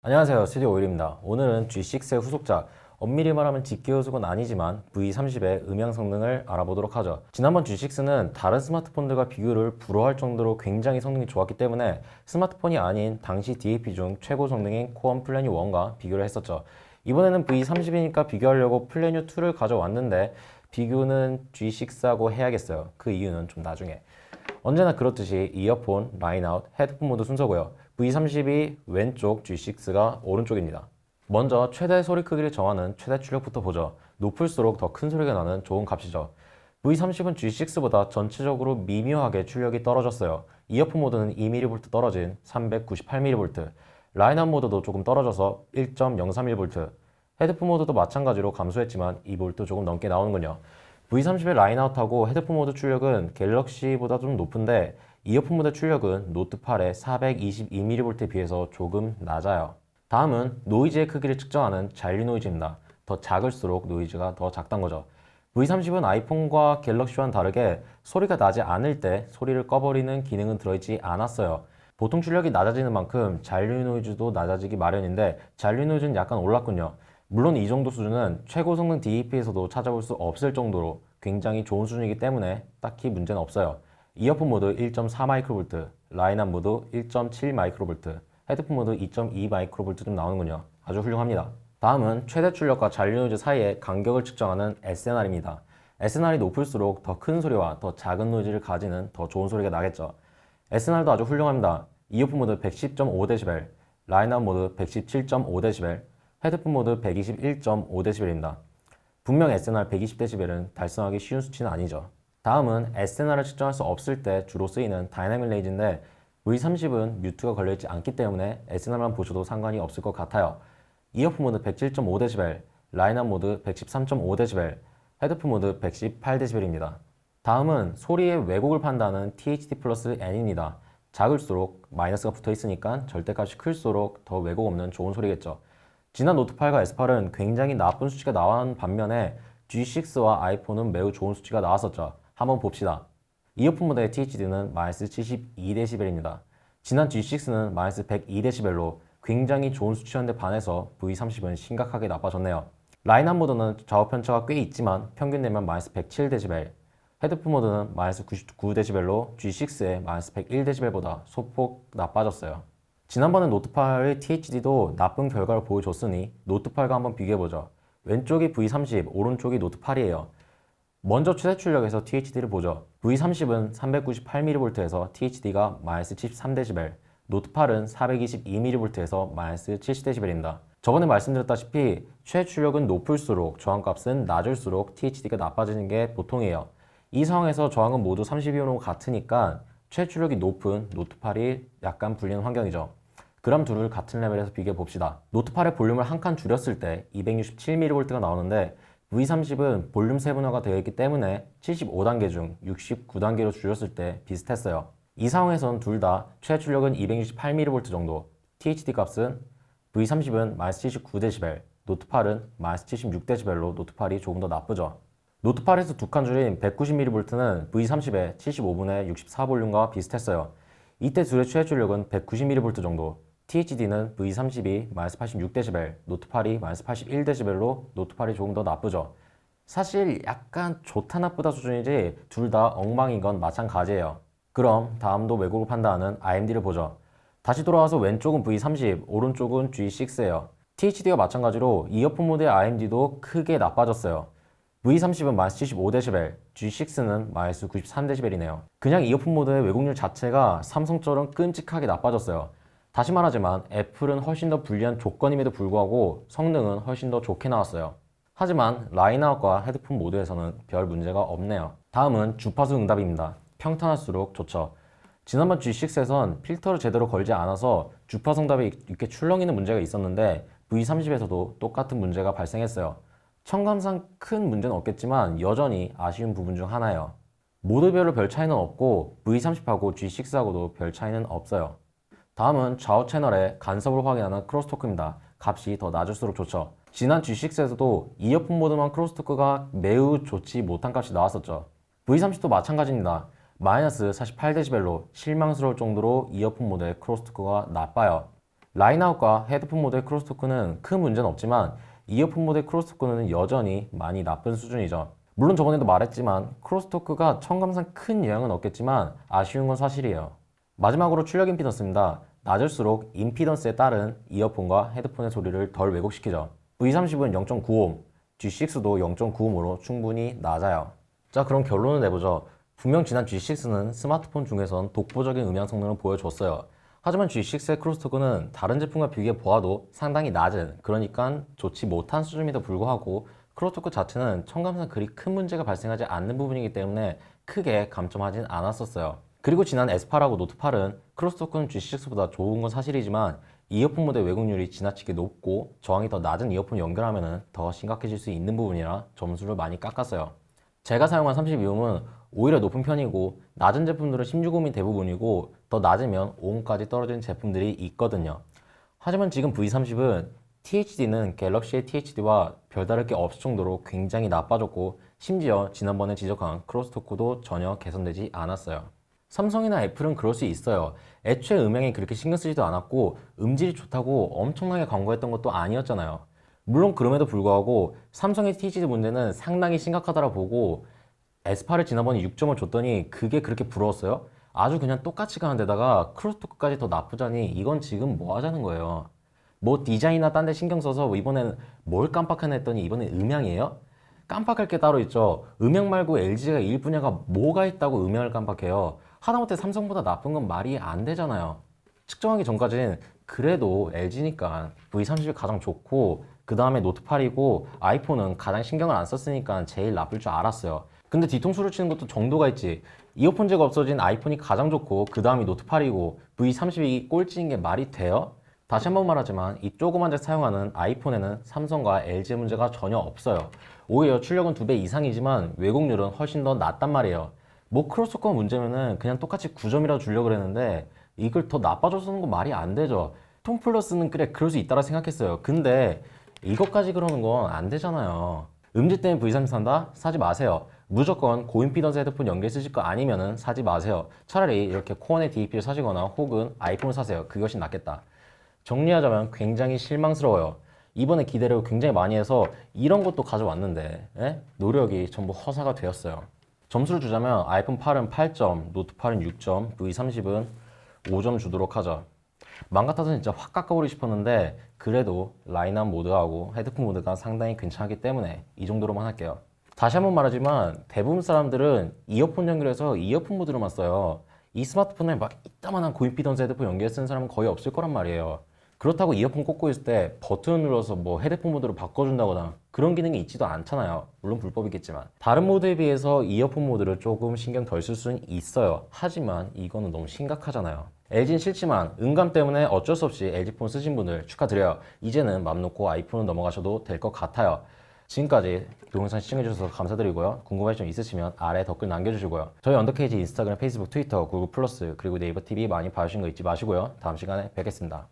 안녕하세요. 스튜디오 오일입니다. 오늘은 G6의 후속작, 엄밀히 말하면 직계호속은 아니지만 V30의 음향 성능을 알아보도록 하죠. 지난번 G6는 다른 스마트폰들과 비교를 불허할 정도로 굉장히 성능이 좋았기 때문에 스마트폰이 아닌 당시 DAP 중 최고 성능인 코어 플래닛 1과 비교를 했었죠. 이번에는 V30이니까 비교하려고 플래닛 2를 가져왔는데 비교는 G6하고 해야겠어요. 그 이유는 좀 나중에. 언제나 그렇듯이 이어폰, 라인아웃, 헤드폰 모드 순서고요. V30이 왼쪽, G6가 오른쪽입니다. 먼저 최대 소리 크기를 정하는 최대 출력부터 보죠. 높을수록 더 큰 소리가 나는 좋은 값이죠. V30은 G6보다 전체적으로 미묘하게 출력이 떨어졌어요. 이어폰 모드는 2mV 떨어진 398mV, 라인아웃 모드도 조금 떨어져서 1.031V, 헤드폰 모드도 마찬가지로 감소했지만 2V 조금 넘게 나오는군요. V30의 라인아웃하고 헤드폰 모드 출력은 갤럭시보다 좀 높은데 이어폰 모드 출력은 노트8의 422mV에 비해서 조금 낮아요. 다음은 노이즈의 크기를 측정하는 잔류 노이즈입니다. 더 작을수록 노이즈가 더 작단 거죠. V30은 아이폰과 갤럭시와는 다르게 소리가 나지 않을 때 소리를 꺼버리는 기능은 들어있지 않았어요. 보통 출력이 낮아지는 만큼 잔류 노이즈도 낮아지기 마련인데 잔류 노이즈는 약간 올랐군요. 물론 이 정도 수준은 최고 성능 DAP에서도 찾아볼 수 없을 정도로 굉장히 좋은 수준이기 때문에 딱히 문제는 없어요. 이어폰 모드 1.4 마이크로볼트, 라인업 모드 1.7 마이크로볼트, 헤드폰 모드 2.2 마이크로볼트 좀 나오는군요. 아주 훌륭합니다. 다음은 최대 출력과 잔류 노이즈 사이의 간격을 측정하는 SNR입니다. SNR이 높을수록 더 큰 소리와 더 작은 노이즈를 가지는 더 좋은 소리가 나겠죠. SNR도 아주 훌륭합니다. 이어폰 모드 110.5dB, 라인업 모드 117.5dB, 헤드폰 모드 121.5dB입니다. 분명 SNR 120dB는 달성하기 쉬운 수치는 아니죠. 다음은 SNR을 측정할 수 없을 때 주로 쓰이는 다이나믹 레인지인데 V30은 뮤트가 걸려있지 않기 때문에 SNR만 보셔도 상관이 없을 것 같아요. 이어폰 모드 107.5dB, 라인업 모드 113.5dB, 헤드폰 모드 118dB입니다. 다음은 소리의 왜곡을 판단하는 THD 플러스 N입니다. 작을수록 마이너스가 붙어 있으니까 절대값이 클수록 더 왜곡 없는 좋은 소리겠죠. 지난 노트8과 S8은 굉장히 나쁜 수치가 나온 반면에 G6와 아이폰은 매우 좋은 수치가 나왔었죠. 한번 봅시다. 이어폰 모드의 THD는 마이너스 72dB입니다. 지난 G6는 마이너스 102dB로 굉장히 좋은 수치였는데 반해서 V30은 심각하게 나빠졌네요. 라인업 모드는 좌우 편차가 꽤 있지만 평균 내면 마이너스 107dB, 헤드폰 모드는 마이너스 99dB로 G6의 마이너스 101dB보다 소폭 나빠졌어요. 지난번에 노트8의 THD도 나쁜 결과를 보여줬으니 노트8과 한번 비교해보죠. 왼쪽이 V30, 오른쪽이 노트8이에요. 먼저 최대 출력에서 THD를 보죠. V30은 398mV에서 THD가 마이너스 73dB, 노트8은 422mV에서 마이너스 70dB입니다. 저번에 말씀드렸다시피 최대 출력은 높을수록 저항값은 낮을수록 THD가 나빠지는 게 보통이에요. 이 상황에서 저항은 모두 32오hm 같으니까 최대 출력이 높은 노트8이 약간 불리는 환경이죠. 그럼 둘을 같은 레벨에서 비교해 봅시다. 노트8의 볼륨을 한 칸 줄였을 때 267mV가 나오는데 V30은 볼륨 세분화가 되어 있기 때문에 75단계 중 69단계로 줄였을 때 비슷했어요. 이 상황에서는 둘 다 최대 출력은 268mV 정도, THD 값은 V30은 마이너스 79dB, 노트8은 마이너스 76dB로 노트8이 조금 더 나쁘죠. 노트8에서 두 칸 줄인 190mV는 V30의 75분의 64볼륨과 비슷했어요. 이때 둘의 최대 출력은 190mV 정도, THD는 V30이 마이너스 86dB, 노트8이 마이너스 81dB로 노트8이 조금 더 나쁘죠. 사실 약간 좋다 나쁘다 수준이지 둘 다 엉망인 건 마찬가지예요. 그럼 다음도 왜곡을 판단하는 IMD를 보죠. 다시 돌아와서 왼쪽은 V30, 오른쪽은 G6예요. THD와 마찬가지로 이어폰 모드의 IMD도 크게 나빠졌어요. V30은 마이너스 75dB, G6는 마이너스 93dB이네요. 그냥 이어폰 모드의 왜곡률 자체가 삼성처럼 끔찍하게 나빠졌어요. 다시 말하지만 애플은 훨씬 더 불리한 조건임에도 불구하고 성능은 훨씬 더 좋게 나왔어요. 하지만 라인아웃과 헤드폰 모드에서는 별 문제가 없네요. 다음은 주파수 응답입니다. 평탄할수록 좋죠. 지난번 G6에선 필터를 제대로 걸지 않아서 주파수 응답에 이렇게 출렁이는 문제가 있었는데 V30에서도 똑같은 문제가 발생했어요. 청감상 큰 문제는 없겠지만 여전히 아쉬운 부분 중 하나예요. 모드별로 별 차이는 없고 V30하고 G6하고도 별 차이는 없어요. 다음은 좌우 채널의 간섭을 확인하는 크로스토크입니다. 값이 더 낮을수록 좋죠. 지난 G6에서도 이어폰 모드만 크로스토크가 매우 좋지 못한 값이 나왔었죠. V30도 마찬가지입니다. 마이너스 48dB로 실망스러울 정도로 이어폰 모드의 크로스토크가 나빠요. 라인아웃과 헤드폰 모델 크로스토크는 큰 문제는 없지만 이어폰 모델 크로스토크는 여전히 많이 나쁜 수준이죠. 물론 저번에도 말했지만 크로스토크가 청감상 큰 영향은 없겠지만 아쉬운 건 사실이에요. 마지막으로 출력 임피던스입니다. 낮을수록 임피던스에 따른 이어폰과 헤드폰의 소리를 덜 왜곡시키죠. V30은 0.9옴, G6도 0.9옴으로 충분히 낮아요. 자, 그럼 결론을 내보죠. 분명 지난 G6는 스마트폰 중에선 독보적인 음향 성능을 보여줬어요. 하지만 G6의 크로스토크는 다른 제품과 비교해 보아도 상당히 낮은, 그러니까 좋지 못한 수준임에도 불구하고 크로스토크 자체는 청감상 그리 큰 문제가 발생하지 않는 부분이기 때문에 크게 감점하진 않았었어요. 그리고 지난 S8하고 노트8은 크로스토크는 G6보다 좋은 건 사실이지만 이어폰 모델 왜곡률이 지나치게 높고 저항이 더 낮은 이어폰 연결하면 더 심각해질 수 있는 부분이라 점수를 많이 깎았어요. 제가 사용한 32옴은 오히려 높은 편이고 낮은 제품들은 16옴이 대부분이고 더 낮으면 5옴까지 떨어지는 제품들이 있거든요. 하지만 지금 V30은 THD는 갤럭시의 THD와 별다를 게 없을 정도로 굉장히 나빠졌고 심지어 지난번에 지적한 크로스토크도 전혀 개선되지 않았어요. 삼성이나 애플은 그럴 수 있어요. 애초에 음향에 그렇게 신경 쓰지도 않았고 음질이 좋다고 엄청나게 광고했던 것도 아니었잖아요. 물론 그럼에도 불구하고 삼성의 THD 문제는 상당히 심각하다라 보고 S8을 지난번에 6점을 줬더니 그게 그렇게 부러웠어요? 아주 그냥 똑같이 가는 데다가 크로스토크까지 더 나쁘자니 이건 지금 뭐 하자는 거예요. 뭐 디자인이나 딴 데 신경 써서 이번엔 뭘 깜빡하나 했더니 이번엔 음향이에요? 깜빡할 게 따로 있죠. 음향 말고 LG가 일 분야가 뭐가 있다고 음향을 깜빡해요. 하다못해 삼성보다 나쁜 건 말이 안 되잖아요. 측정하기 전까지는 그래도 LG니까 V30이 가장 좋고 그 다음에 노트8이고 아이폰은 가장 신경을 안 썼으니까 제일 나쁠 줄 알았어요. 근데 뒤통수를 치는 것도 정도가 있지. 이어폰제가 없어진 아이폰이 가장 좋고 그 다음이 노트8이고 V30이 꼴찌인 게 말이 돼요? 다시 한번 말하지만 이 조그만 데 사용하는 아이폰에는 삼성과 LG의 문제가 전혀 없어요. 오히려 출력은 2배 이상이지만 왜곡률은 훨씬 더 낮단 말이에요. 뭐 크로스오버 문제면은 그냥 똑같이 9점이라도 주려고 그랬는데 이걸 더 나빠져서 쓰는 거 말이 안 되죠. 톰 플러스는 그래 그럴 수 있다라 생각했어요. 근데 이것까지 그러는 건 안 되잖아요. 음질 때문에 V30 산다? 사지 마세요. 무조건 고임피던스 헤드폰 연결 쓰실 거 아니면은 사지 마세요. 차라리 이렇게 코어넷 DAP를 사시거나 혹은 아이폰을 사세요. 그것이 낫겠다. 정리하자면 굉장히 실망스러워요. 이번에 기대를 굉장히 많이 해서 이런 것도 가져왔는데 노력이 전부 허사가 되었어요. 점수를 주자면 아이폰 8은 8점, 노트 8은 6점, V30은 5점 주도록 하죠. 맘 같아서 진짜 확 깎아버리고 싶었는데 그래도 라인업 모드하고 헤드폰 모드가 상당히 괜찮기 때문에 이 정도로만 할게요. 다시 한번 말하지만 대부분 사람들은 이어폰 연결해서 이어폰 모드로만 써요. 이 스마트폰에 막 이따만한 고임피던스 헤드폰 연결 쓰는 사람은 거의 없을 거란 말이에요. 그렇다고 이어폰 꽂고 있을 때 버튼을 눌러서 뭐 헤드폰 모드로 바꿔준다거나 그런 기능이 있지도 않잖아요. 물론 불법이겠지만. 다른 모드에 비해서 이어폰 모드를 조금 신경 덜 쓸 수는 있어요. 하지만 이거는 너무 심각하잖아요. LG는 싫지만 음감 때문에 어쩔 수 없이 LG폰 쓰신 분들 축하드려요. 이제는 맘 놓고 아이폰을 넘어가셔도 될 것 같아요. 지금까지 동영상 시청해주셔서 감사드리고요. 궁금하신 점 있으시면 아래 댓글 남겨주시고요. 저희 언더케이지 인스타그램, 페이스북, 트위터, 구글 플러스 그리고 네이버 TV 많이 봐주신 거 잊지 마시고요. 다음 시간에 뵙겠습니다.